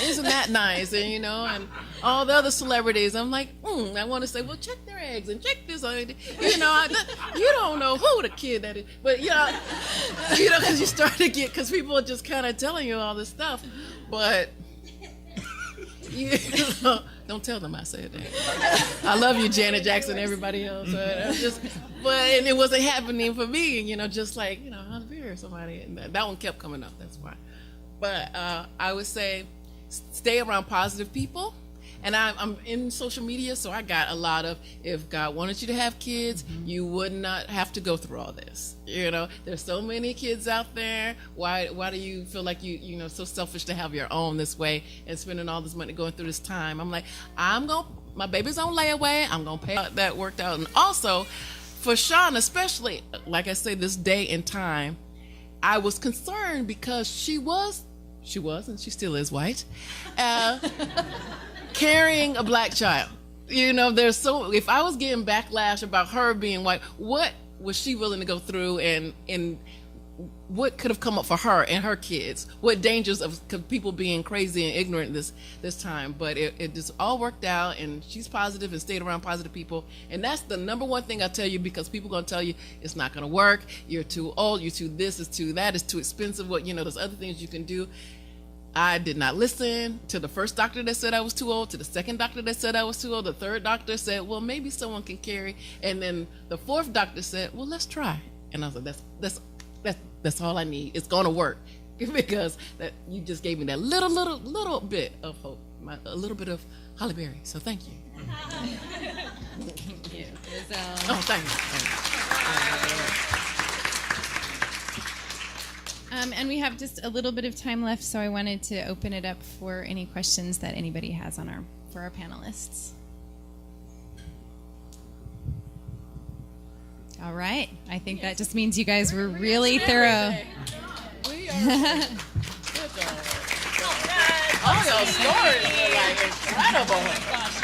isn't that nice? And and all the other celebrities, I'm like, I want to say, well, check their eggs and check this. You don't know who the kid that is, but because you start to get, because people are just kind of telling you all this stuff, but you know, don't tell them I said that. I love you, Janet Jackson, everybody else. And it wasn't happening for me, just like, Halle Berry or somebody. And that one kept coming up, that's why. But I would say stay around positive people. And I'm in social media, so I got a lot of, if God wanted you to have kids, you would not have to go through all this. There's so many kids out there. Why do you feel like so selfish to have your own this way and spending all this money going through this time? I'm like, my baby's on layaway. I'm going to pay. That worked out. And also, for Sean especially, like I say, this day and time, I was concerned because she was, and she still is white. Carrying a black child, if I was getting backlash about her being white, what was she willing to go through, and what could have come up for her and her kids? What dangers of people being crazy and ignorant this time? But it just all worked out, and she's positive and stayed around positive people, and that's the number one thing I tell you, because people gonna tell you it's not gonna work, you're too old, you're too this, it's too that, it's too expensive. What there's other things you can do. I did not listen to the first doctor that said I was too old, to the second doctor that said I was too old. The third doctor said, well, maybe someone can carry. And then the fourth doctor said, well, let's try. And I was like, that's all I need. It's going to work. Because you just gave me that little bit of hope, a little bit of Halle Berry. So thank you. Thank you. Oh, thank you. And we have just a little bit of time left, so I wanted to open it up for any questions that anybody has for our panelists. All right. I think that just means you guys were really thorough. We are. Good job. All your stories are incredible.